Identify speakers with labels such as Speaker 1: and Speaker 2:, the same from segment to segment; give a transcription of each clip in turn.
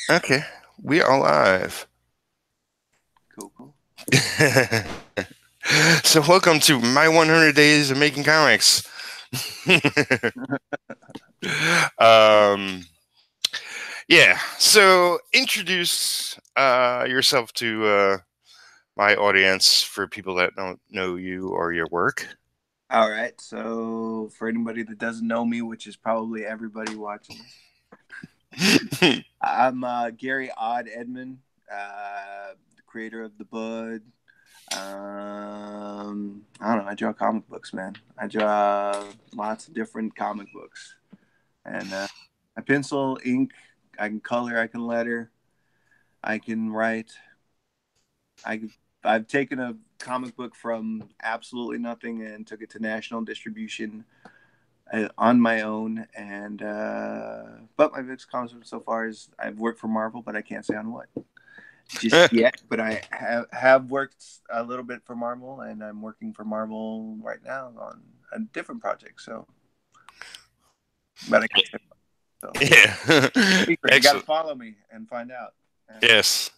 Speaker 1: Okay, we are live.
Speaker 2: Cool, cool.
Speaker 1: So, welcome to my 100 days of making comics. um, yeah. So, introduce yourself to my audience for people that don't know you or your work.
Speaker 2: All right. So, for anybody that doesn't know me, which is probably everybody watching this, I'm Gary Odd Edmund, the creator of the Bud. I don't know. I draw comic books, man. I draw lots of different comic books, and I pencil, ink. I can color. I can letter. I can write. I I've taken a comic book from absolutely nothing and took it to national distribution on my own. And but my biggest accomplishment so far is I've worked for Marvel, but I can't say on what just yet. But I have worked a little bit for Marvel, and I'm working for Marvel right now on a different project. So, but I can't say so.
Speaker 1: Yeah.
Speaker 2: Secret. You got to
Speaker 1: Excellent.
Speaker 2: follow me and find out.
Speaker 1: Yes.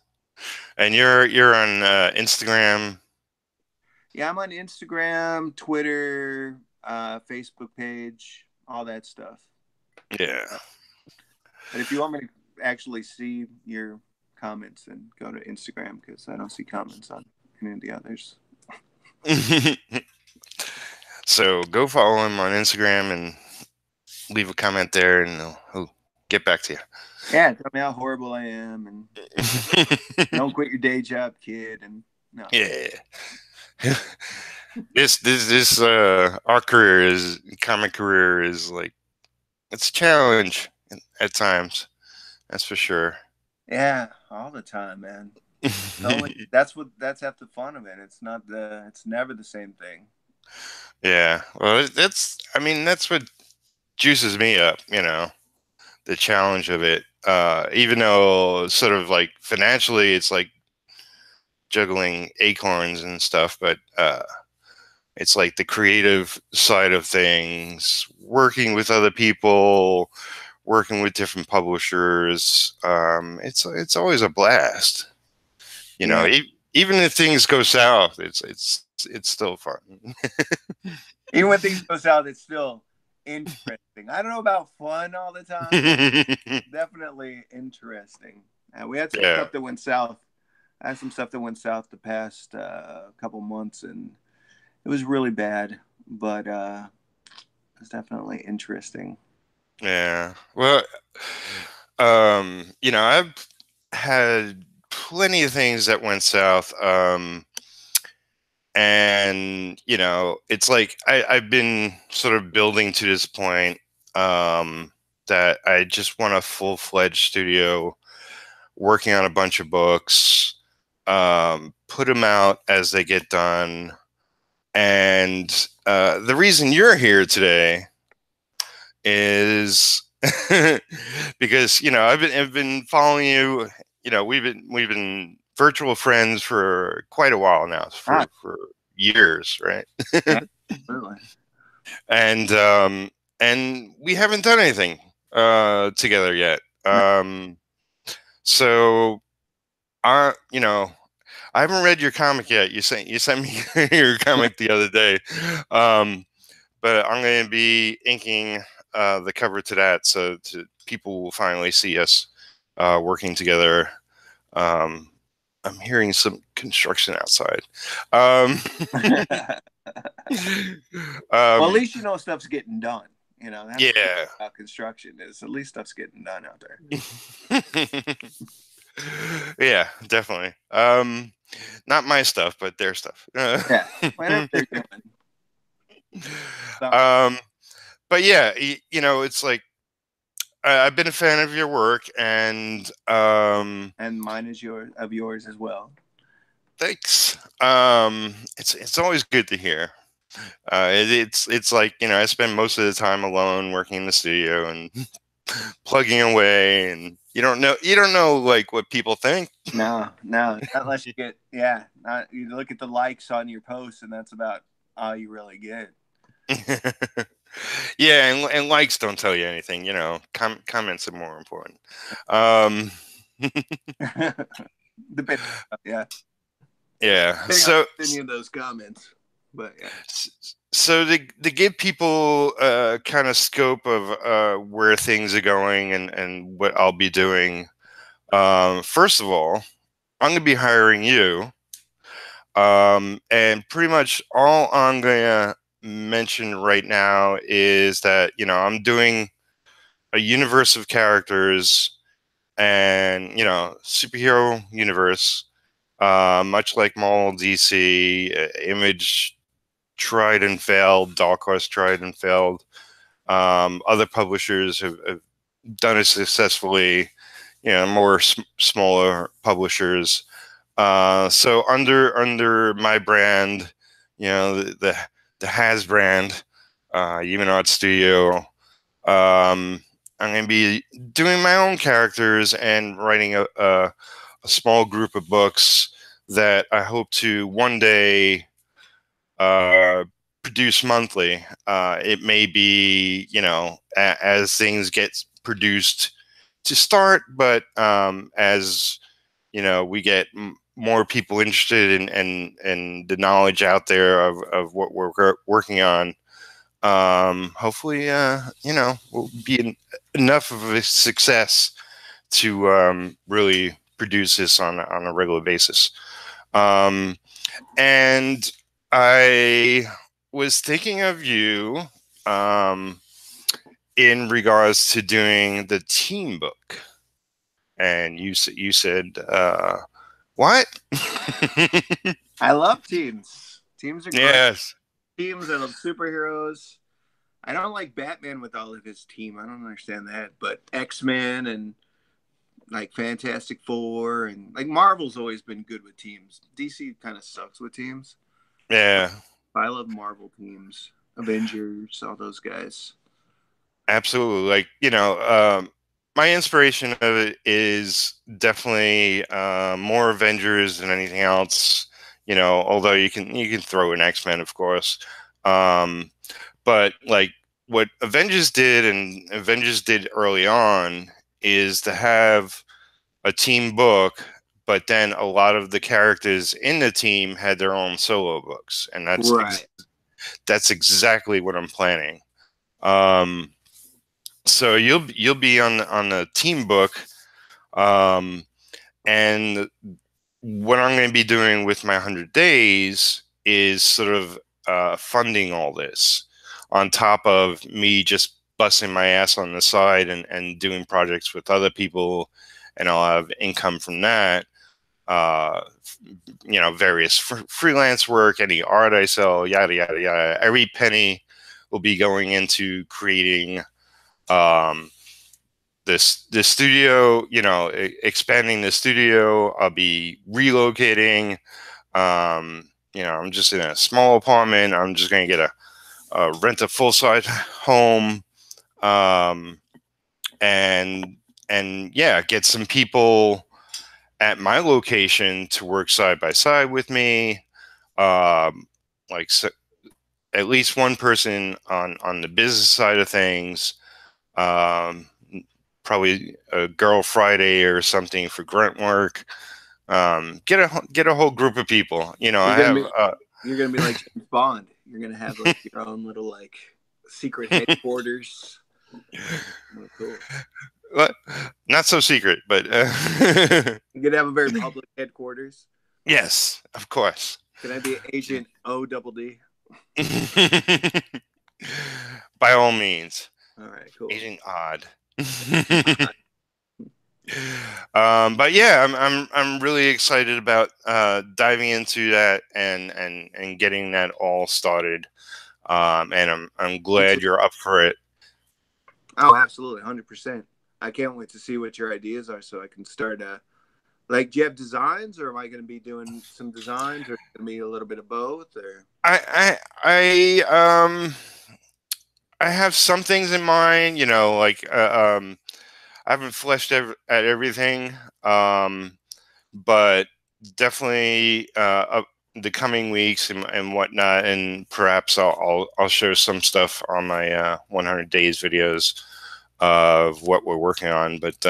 Speaker 1: And you're on Instagram.
Speaker 2: Yeah, I'm on Instagram, Twitter, Facebook page, all that stuff.
Speaker 1: Yeah.
Speaker 2: But if you want me to actually see your comments, then go to Instagram because I don't see comments on any of the others.
Speaker 1: So go follow him on Instagram and leave a comment there, and he'll get back to
Speaker 2: Yeah, tell me how horrible I am, and
Speaker 1: you.
Speaker 2: don't quit your day job, kid. And no,
Speaker 1: Yeah. This our career is comic career is like it's a challenge at times. That's for sure.
Speaker 2: yeah, all the time, man. Only that's half the fun of it. It's not the. It's never the same thing.
Speaker 1: Yeah. Well, that's I mean that's what juices me up. The challenge of it. Even though sort of like financially, it's like juggling acorns and stuff, but it's like the creative side of things, working with other people, working with different publishers. It's always a blast. You know,
Speaker 2: Yeah,
Speaker 1: even if things go south, it's still fun.
Speaker 2: even when things go south, it's still interesting. I don't know about fun all the time, but definitely interesting. We had some
Speaker 1: Yeah,
Speaker 2: stuff that went south. I had some stuff that went south the past couple months, and it was really bad, but it was definitely interesting.
Speaker 1: yeah. Well, I've had plenty of things that went south. And it's like I've been sort of building to this point that I just want a full-fledged studio working on a bunch of books, put them out as they get done. And the reason you're here today is because I've been following you. We've been virtual friends for quite a while now,
Speaker 2: Ah,
Speaker 1: for years, right?
Speaker 2: absolutely.
Speaker 1: And we haven't done anything together yet.
Speaker 2: No,
Speaker 1: So I haven't read your comic yet. You sent me your comic the other day, um, but I'm going to be inking the cover to that, so people will finally see us working together. Um, I'm hearing some construction outside. Um,
Speaker 2: well, at
Speaker 1: um,
Speaker 2: least you know stuff's getting done. That's the thing
Speaker 1: yeah.
Speaker 2: about construction is at least stuff's getting done out there.
Speaker 1: Yeah, definitely. Not my stuff, but their stuff.
Speaker 2: Yeah, whatever they're doing. So,
Speaker 1: um, but yeah, it's like I've been a fan of your work, and
Speaker 2: and mine is yours as well.
Speaker 1: thanks. It's always good to hear. It's like I spend most of the time alone working in the studio and plugging away, and you don't know like what people think.
Speaker 2: No, no, not unless you get not you look at the likes on your posts, and that's about all you really get.
Speaker 1: Yeah, and likes don't tell you anything. Comments are more important. Um,
Speaker 2: Depending, yeah,
Speaker 1: Yeah.
Speaker 2: depending on any of those comments, but yeah.
Speaker 1: So to give people kind of scope of where things are going and what I'll be doing, first of all, I'm going to be hiring you. And pretty much all I'm going to mention right now is that, I'm doing a universe of characters and, superhero universe, much like Marvel, DC, Image tried and failed, Dark Horse tried and failed. Other publishers have done it successfully, more smaller publishers. So under my brand, the Has brand, Human Art Studio, I'm going to be doing my own characters and writing a small group of books that I hope to one day produce monthly. It may be, as things get produced to start, but as we get more people interested in the knowledge out there of what we're working on. Hopefully, will be enough of a success to really produce this on a regular basis. And I was thinking of you um, in regards to doing the team book, and you said what?
Speaker 2: I love teams. Teams are great.
Speaker 1: Yes.
Speaker 2: Teams. I love superheroes. I don't like Batman with all of his team. I don't understand that. But X-Men and like Fantastic Four and like Marvel's always been good with teams. DC kind of sucks with teams.
Speaker 1: Yeah.
Speaker 2: I love Marvel teams. Avengers, all those guys.
Speaker 1: Absolutely. Like, my inspiration of it is definitely more Avengers than anything else. Although you can throw in X-Men, of course. But like what Avengers did and Avengers did early on is to have a team book, but then a lot of the characters in the team had their own solo books, and
Speaker 2: Right.
Speaker 1: that's exactly what I'm planning. Um, so you'll be on the team book, and what I'm going to be doing with my 100 days is sort of funding all this on top of me just busting my ass on the side and doing projects with other people, and I'll have income from that. Uh, various freelance work, any art I sell, yada, yada, yada. Every penny will be going into creating this studio, expanding the studio. I'll be relocating. I'm just in a small apartment. I'm just going to get rent a full size home, um, and yeah, get some people at my location to work side by side with me. Like so, at least one person on the business side of things. Um, Probably a Girl Friday or something for grunt work. Get a whole group of people.
Speaker 2: You're
Speaker 1: I
Speaker 2: gonna
Speaker 1: have
Speaker 2: be you're gonna be like James Bond. You're gonna have like your own little like secret headquarters. Oh, cool.
Speaker 1: not so secret, but
Speaker 2: You're gonna have a very public headquarters.
Speaker 1: yes, of course.
Speaker 2: Can I be Agent ODD?
Speaker 1: By all means,
Speaker 2: All right, cool.
Speaker 1: Agent Odd. But yeah, I'm really excited about diving into that and getting that all started. And I'm glad you're up for it.
Speaker 2: Oh, absolutely, 100%. I can't wait to see what your ideas are, so I can start. Like, do you have designs, or am I going to be doing some designs, or going to be a little bit of both? Or
Speaker 1: I have some things in mind. Like I haven't fleshed at everything, but definitely the coming weeks and whatnot, and perhaps I'll share some stuff on my 100 days videos of what we're working on. But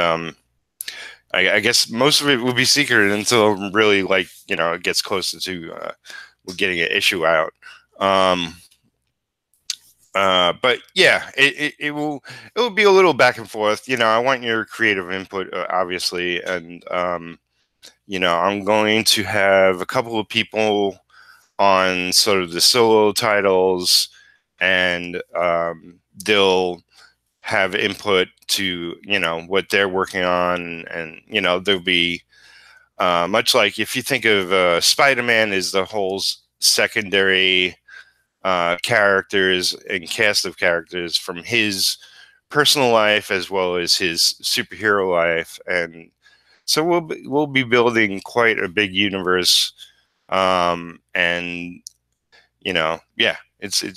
Speaker 1: I guess most of it will be secret until really, like, it gets closer to we're getting an issue out. Um, but yeah, it will be a little back and forth. I want your creative input, obviously, and I'm going to have a couple of people on sort of the solo titles, and they'll have input to what they're working on, and there'll be much like if you think of Spider-Man as the whole secondary characters and cast of characters from his personal life as well as his superhero life, and so we'll be building quite a big universe, and yeah,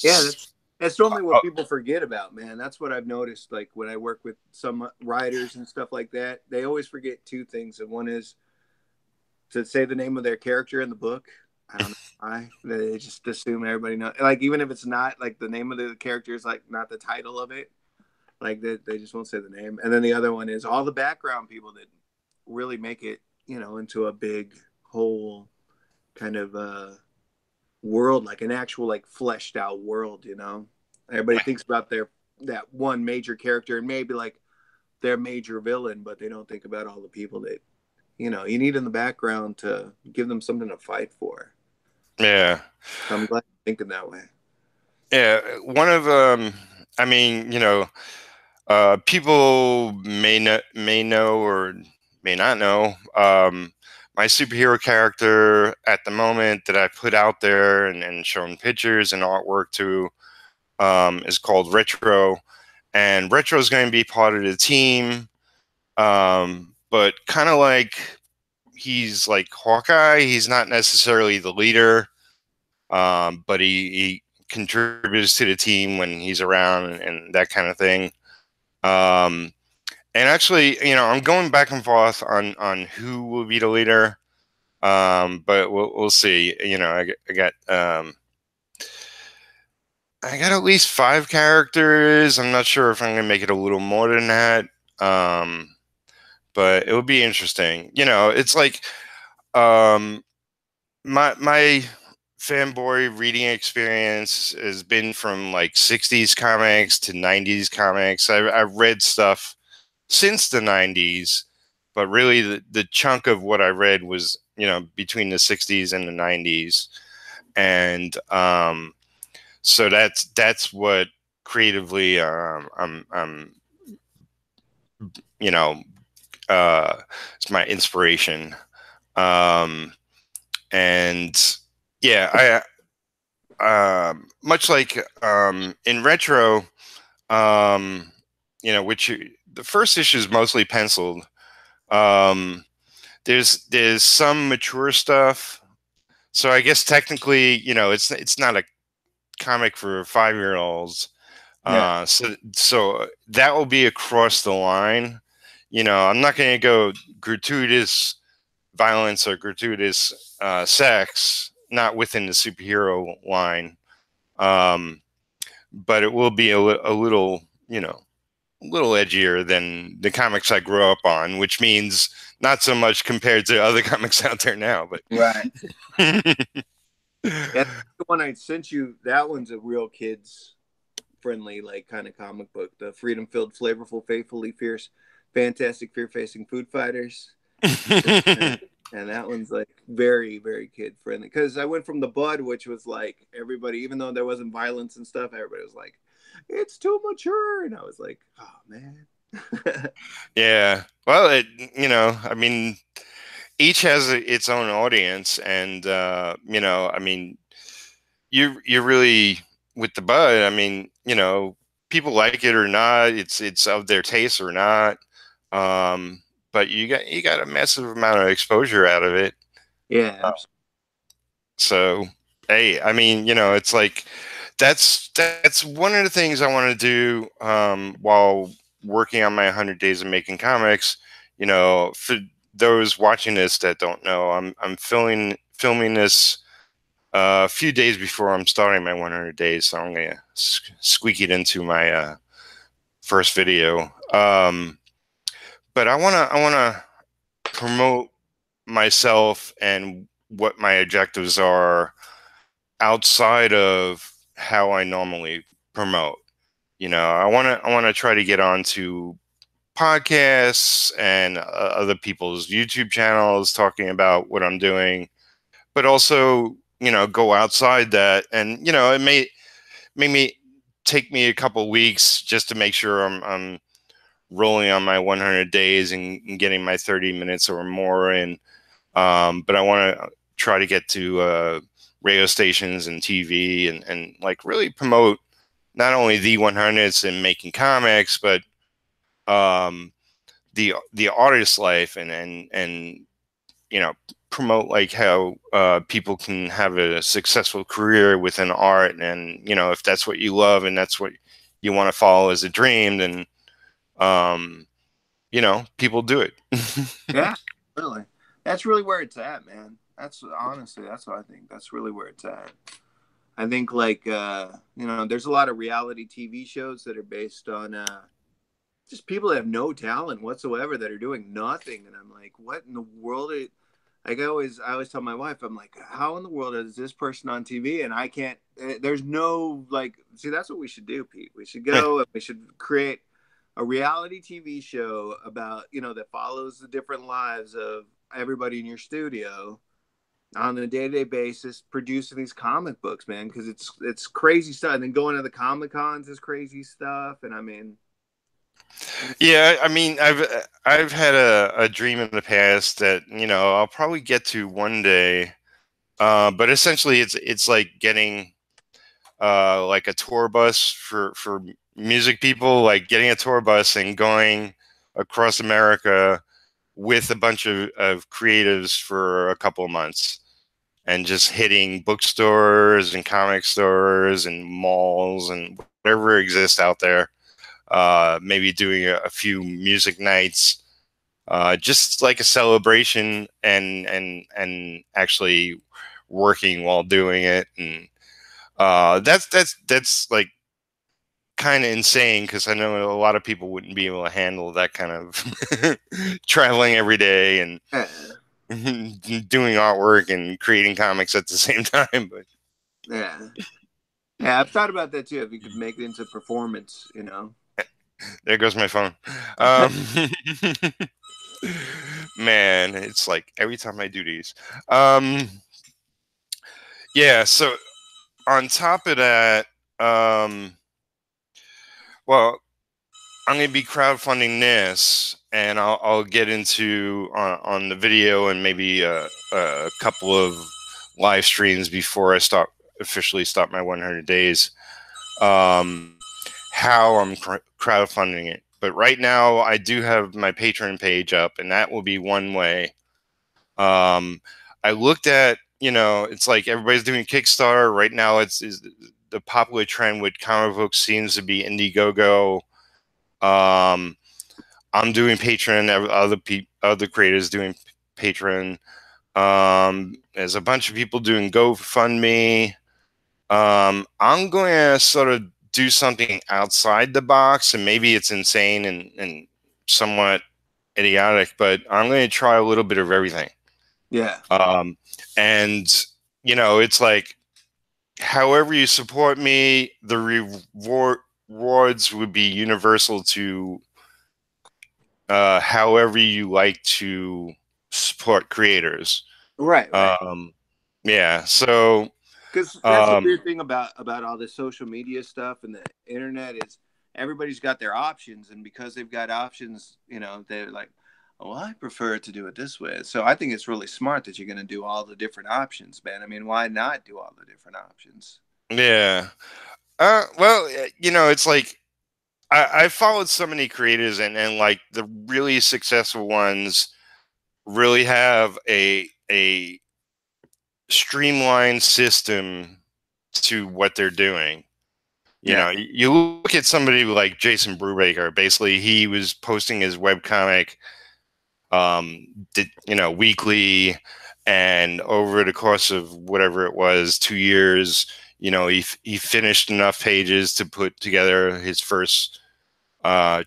Speaker 2: Yeah,
Speaker 1: it's
Speaker 2: that's normally
Speaker 1: uh,
Speaker 2: what people forget about, man. That's what I've noticed. Like when I work with some writers and stuff like that, they always forget two things. And one is to say the name of their character in the book. I don't know why. They just assume everybody knows. Like even if it's not like the name of the character is like not the title of it, like they just won't say the name. And then the other one is all the background people that really make it, into a big whole kind of world, like an actual like fleshed out world. Everybody thinks about that one major character and maybe like their major villain, but they don't think about all the people that you need in the background to give them something to fight for.
Speaker 1: yeah.
Speaker 2: So I'm glad you're thinking that way.
Speaker 1: Yeah, one of I mean, people may know or may not know. My superhero character at the moment that I put out there and shown pictures and artwork to is called Retro, and Retro is going to be part of the team. But kind of like he's like Hawkeye, he's not necessarily the leader, but he contributes to the team when he's around, and that kind of thing. Um, and actually, I'm going back and forth on who will be the leader. But we'll see. I got at least 5 characters. I'm not sure if I'm gonna make it a little more than that. Um, but it would be interesting. It's like um, my fanboy reading experience has been from like 60s comics to 90s comics. I've read stuff since the 90s, but really the chunk of what I read was, between the 60s and the 90s. And so that's what creatively I'm you know it's my inspiration. Um, and yeah, much like in Retro, which the first issue is mostly penciled. Um, there's some mature stuff, so I guess technically, it's not a comic for 5-year-olds.
Speaker 2: Yeah.
Speaker 1: So that will be across the line. I'm not going to go gratuitous violence or gratuitous sex, not within the superhero line. But it will be a little, a little edgier than the comics I grew up on, which means not so much compared to other comics out there now. But
Speaker 2: Right. Yeah, the one I sent you, that one's a real kids friendly, like kind of comic book. The freedom filled, flavorful, faithfully fierce, fantastic, fear facing food fighters. And that one's like very, very kid friendly. Because I went from the Bud, which was like everybody, even though there wasn't violence and stuff, everybody was like, it's too mature. And I was like, oh man.
Speaker 1: Yeah. Well, I mean, each has its own audience, and I mean, you really with the Bud. I mean, people like it or not. It's of their taste or not. But you got a massive amount of exposure out of it.
Speaker 2: Yeah,
Speaker 1: Uh,
Speaker 2: absolutely.
Speaker 1: so, hey, I mean, it's like that's one of the things I want to do while working on my 100 days of making comics. For those watching this that don't know, I'm filming this a few days before I'm starting my 100 days, so I'm gonna squeak it into my first video. But I wanna promote myself and what my objectives are outside of how I normally promote. I want to try to get onto podcasts and other people's YouTube channels talking about what I'm doing, but also, go outside that. And, it may take me a couple weeks just to make sure I'm rolling on my 100 days and getting my 30 minutes or more in. But I want to try to get to radio stations and TV and like really promote not only the 100s and making comics, but um, the artist life and promote like how people can have a successful career within art. And if that's what you love and that's what you want to follow as a dream, then um, people do it.
Speaker 2: Yeah, really. That's really where it's at, man. That's honestly, that's what I think. That's really where it's at. I think like there's a lot of reality TV shows that are based on just people that have no talent whatsoever that are doing nothing, and I'm like, what in the world? Like I always tell my wife, I'm like, how in the world is this person on TV and I can't? There's no like, see, that's what we should do, Pete. We should go and we should create a reality TV show about that follows the different lives of everybody in your studio on a day-to-day basis, producing these comic books, man, because it's crazy stuff. And then going to the Comic Cons is crazy stuff, and I mean,
Speaker 1: Yeah, I mean, I've had a dream in the past that I'll probably get to one day, but essentially it's like getting like a tour bus for music people, like getting a tour bus and going across America with a bunch of creatives for a couple of months and just hitting bookstores and comic stores and malls and whatever exists out there. Maybe doing a few music nights, just like a celebration and actually working while doing it. And that's like kind of insane because I know a lot of people wouldn't be able to handle that kind of traveling every day and doing artwork and creating comics at the same time. But
Speaker 2: yeah, yeah, I've thought about that too. If you could make it into performance.
Speaker 1: there goes my phone. Um, man, it's like every time I do these. Yeah, so on top of that, well, I'm going to be crowdfunding this, and I'll get into on the video and maybe a couple of live streams before I officially stop my 100 days. How I'm crowdfunding it, but right now I do have my Patreon page up, and that will be one way. I looked at, it's like everybody's doing Kickstarter right now. Is the popular trend with comic books seems to be Indiegogo. I'm doing Patreon. Other creators doing Patreon. There's a bunch of people doing GoFundMe. I'm going to sort of do something outside the box, and maybe it's insane and somewhat idiotic, but I'm going to try a little bit of everything.
Speaker 2: Yeah.
Speaker 1: And it's like, however you support me, the rewards would be universal to however you like to support creators.
Speaker 2: Right.
Speaker 1: Yeah. So,
Speaker 2: Because that's the weird thing about all this social media stuff and the internet is everybody's got their options, and because they've got options, they're like, "Oh, I prefer to do it this way." So I think it's really smart that you're going to do all the different options, man. I mean, why not do all the different options?
Speaker 1: yeah. Well, it's like I followed so many creators, and like the really successful ones really have a streamlined system to what they're doing. You look at somebody like Jason Brubaker. Basically, he was posting his webcomic, weekly, and over the course of whatever it was, 2 years, he finished enough pages to put together his first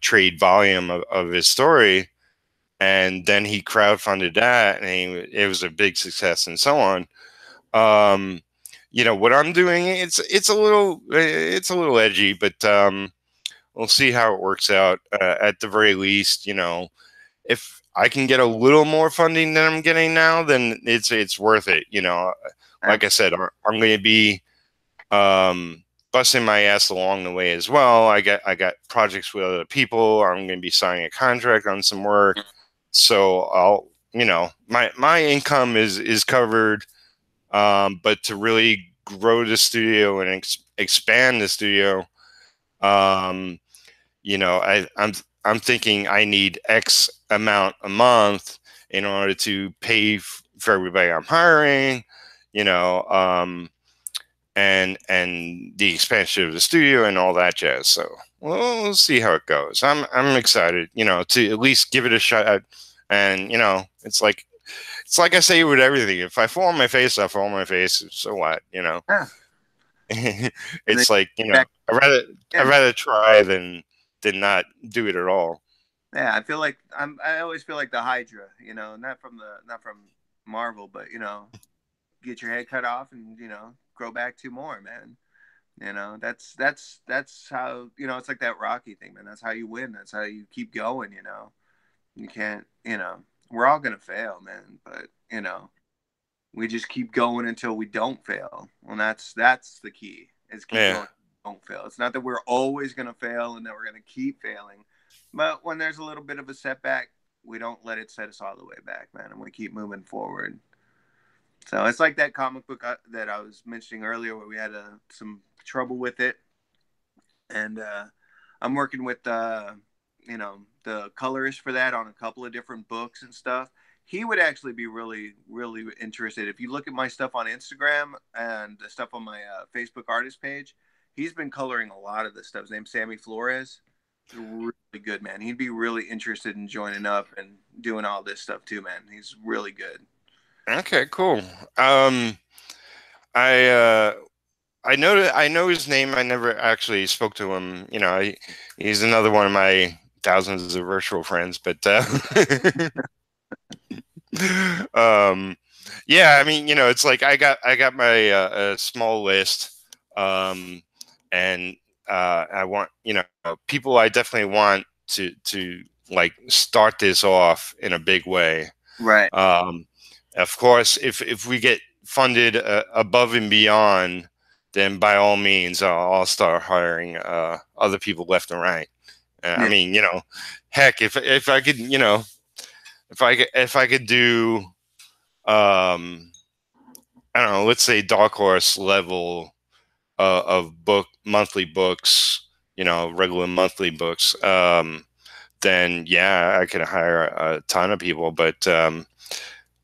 Speaker 1: trade volume of his story. and then he crowdfunded that, and it was a big success, and so on. Um, what I'm doing, it's a little edgy, but we'll see how it works out. At the very least, if I can get a little more funding than I'm getting now, then it's worth it. Like I said, I'm going to be busting my ass along the way as well. I got projects with other people. I'm going to be signing a contract on some work, so my income is covered. But to really grow the studio and expand the studio, um, I'm thinking I need X amount a month in order to pay for everybody I'm hiring, you know, and the expansion of the studio and all that jazz. So we'll see how it goes. I'm excited, to at least give it a shot. And it's like I say with everything. If I fall on my face, I fall on my face. So what,
Speaker 2: Yeah. And then
Speaker 1: It's like,
Speaker 2: back
Speaker 1: I'd
Speaker 2: again.
Speaker 1: rather try than not do it at all.
Speaker 2: Yeah, I feel like I always feel like the Hydra, not from Marvel, but get your head cut off and grow back two more, man. That's how it's like that Rocky thing, man. That's how you win. That's how you keep going. You can't. We're all gonna fail, man, but we just keep going until we don't fail. And that's the key. Is keep
Speaker 1: Yeah.
Speaker 2: going, don't fail. It's not that we're always gonna fail and that we're gonna keep failing, but when there's a little bit of a setback, we don't let it set us all the way back, man, and we keep moving forward. So it's like that comic book that I was mentioning earlier, where we had some trouble with it, and I'm working with the colorist for that on a couple of different books and stuff. He would actually be really, really interested. If you look at my stuff on Instagram and the stuff on my Facebook artist page, he's been coloring a lot of this stuff. His name's Sammy Flores. He's really good, man. He'd be really interested in joining up and doing all this stuff too, man. He's really good.
Speaker 1: Okay, cool. Um, I uh, I know his name. I never actually spoke to him. He's another one of my thousands of virtual friends. But um, yeah, I mean, it's like I got my a small list, um, and I want people I definitely want to like start this off in a big way.
Speaker 2: Right.
Speaker 1: Um, of course, if we get funded above and beyond, then by all means, I'll start hiring other people left and right. I
Speaker 2: Yeah.
Speaker 1: mean, heck, if I could, if I could do, I don't know, let's say Dark Horse level of monthly books, regular monthly books, then yeah, I could hire a ton of people. But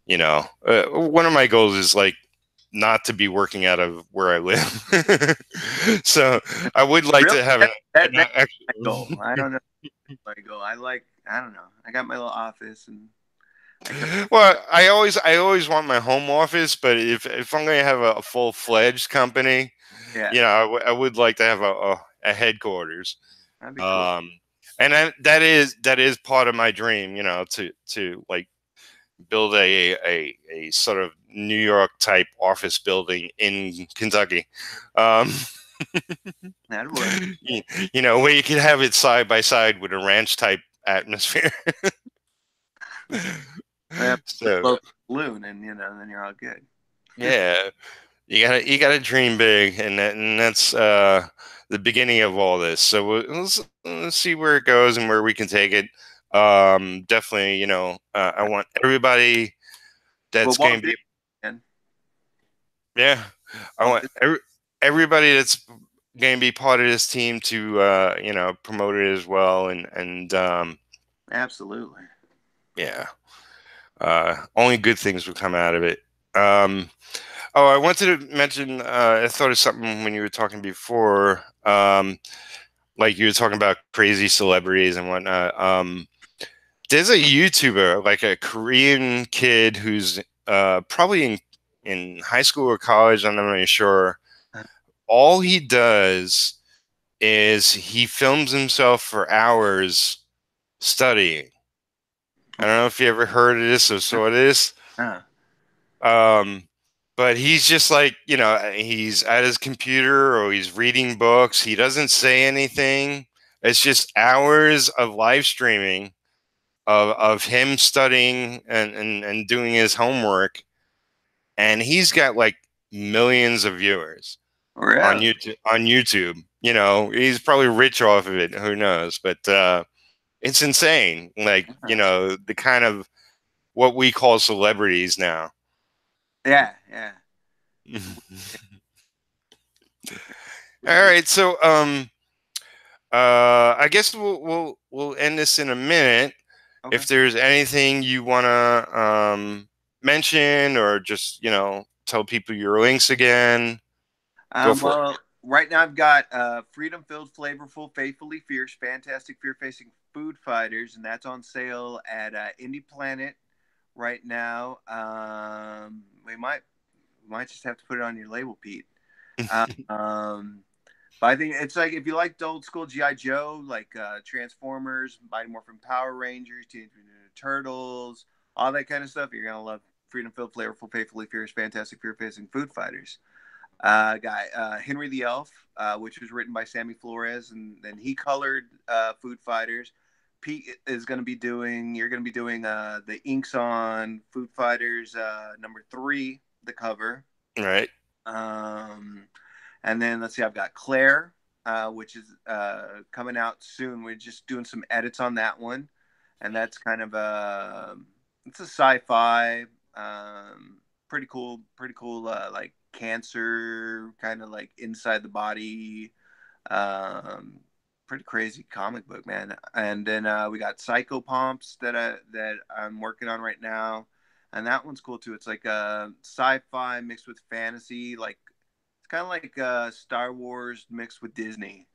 Speaker 1: one of my goals is like not to be working out of where I live. So I would like
Speaker 2: Really?
Speaker 1: to have
Speaker 2: That's my
Speaker 1: actual.
Speaker 2: goal. I don't know my goal. I don't know. I got my little office and I can.
Speaker 1: Well, I always want my home office, but if I'm going to have a full fledged company,
Speaker 2: Yeah,
Speaker 1: I would like to have a headquarters.
Speaker 2: that'd be cool.
Speaker 1: Um, and that is part of my dream, to like build a sort of New York type office building in Kentucky. Um,
Speaker 2: That'd work.
Speaker 1: where you could have it side by side with a ranch type atmosphere.
Speaker 2: Yeah,
Speaker 1: So
Speaker 2: float balloon, and then you're all good.
Speaker 1: yeah, you gotta dream big, and that's the beginning of all this. So let's see where it goes and where we can take it. Definitely, I want everybody
Speaker 2: Well,
Speaker 1: that's going
Speaker 2: Walt
Speaker 1: to
Speaker 2: Disney,
Speaker 1: be,
Speaker 2: man.
Speaker 1: yeah, I
Speaker 2: Walt
Speaker 1: want
Speaker 2: Disney,
Speaker 1: everybody that's going to be part of this team to promote it as well, and
Speaker 2: absolutely.
Speaker 1: yeah, only good things will come out of it. Um, oh, I wanted to mention. I thought of something when you were talking before. Like you were talking about crazy celebrities and whatnot. There's a YouTuber, like a Korean kid who's probably in high school or college. I'm not really sure. All he does is he films himself for hours studying. I don't know if you ever heard of this or saw this.
Speaker 2: Huh.
Speaker 1: Um, but he's just like, he's at his computer or he's reading books. He doesn't say anything. It's just hours of live streaming of him studying and doing his homework. And he's got like millions of viewers on
Speaker 2: Really?
Speaker 1: YouTube. He's probably rich off of it. Who knows? But it's insane. Like,
Speaker 2: Huh.
Speaker 1: the kind of what we call celebrities now.
Speaker 2: Yeah, yeah.
Speaker 1: All right, so I guess we'll end this in a minute.
Speaker 2: Okay.
Speaker 1: If there's anything you wanna mention or just tell people your links again, go for it.
Speaker 2: Well, right now I've got Freedom Filled, Flavorful, Faithfully Fierce, Fantastic Fear Facing Food Fighters, and that's on sale at Indie Planet right now. We might just have to put it on your label, Pete. Um, but I think it's like if you like the old school GI Joe, like Transformers, Mighty Morphin Power Rangers, Teenage Mutant Ninja Turtles, all that kind of stuff, you're gonna love Freedom Filled, Flavorful, Faithfully Fierce, Fantastic Fear Facing Food Fighters. Henry the Elf, which was written by Sammy Flores, and then he colored Food Fighters. Pete is going to be doing. You're going to be doing the inks on Food Fighters #3, the cover.
Speaker 1: Right.
Speaker 2: Um, and then let's see, I've got Claire, which is coming out soon. We're just doing some edits on that one, and that's kind of it's a sci-fi, pretty cool, like cancer, kind of like inside the body, um, pretty crazy comic book, man. And then we got Psychopomps that I'm working on right now, and that one's cool too. It's like sci-fi mixed with fantasy, like it's kind of like Star Wars mixed with Disney,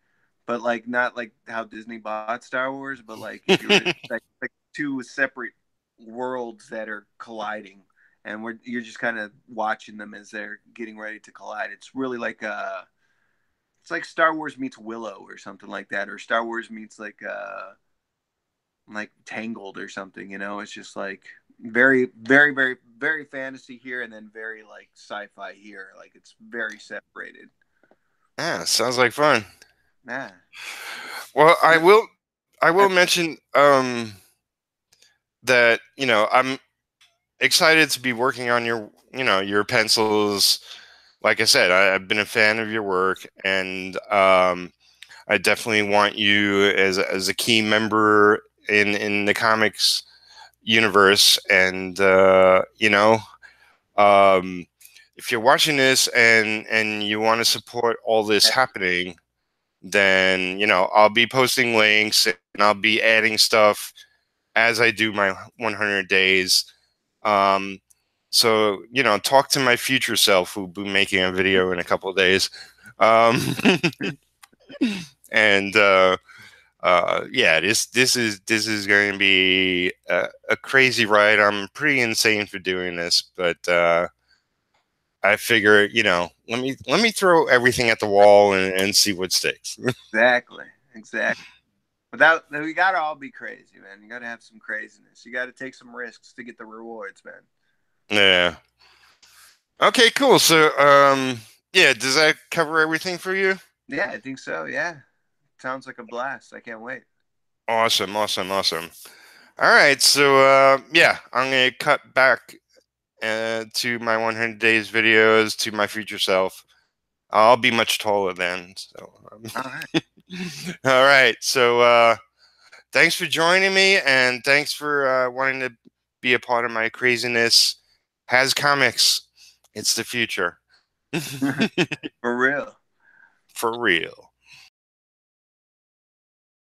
Speaker 2: but like not like how Disney bought Star Wars, but like if you were like two separate worlds that are colliding, and you're just kind of watching them as they're getting ready to collide. It's really like it's like Star Wars meets Willow or something like that, or Star Wars meets like Tangled or something. It's just like very, very, very, very fantasy here, and then very like sci-fi here. Like it's very separated.
Speaker 1: Yeah, sounds like fun.
Speaker 2: Yeah.
Speaker 1: Well, I will mention that I'm excited to be working on your pencils. Like I said, I've been a fan of your work, and I definitely want you as a key member in the comics universe. And um, if you're watching this and you want to support all this happening, then I'll be posting links and I'll be adding stuff as I do my 100 days. So talk to my future self who'll be making a video in a couple of days. And yeah, this is going to be a crazy ride. I'm pretty insane for doing this, but I figure let me throw everything at the wall and see what sticks.
Speaker 2: Exactly. Exactly. Without we gotta all be crazy, man. You gotta have some craziness. You gotta take some risks to get the rewards, man.
Speaker 1: Yeah. Okay, cool. So yeah, does that cover everything for you?
Speaker 2: Yeah, I think so. Yeah, sounds like a blast. I can't wait.
Speaker 1: Awesome, awesome, awesome. All right, so yeah, I'm gonna cut back to my 100 days videos to my future self. I'll be much taller then. So,
Speaker 2: All right.
Speaker 1: all right. So, thanks for joining me, and thanks for wanting to be a part of my craziness. Has comics, it's the future.
Speaker 2: For real.
Speaker 1: For real.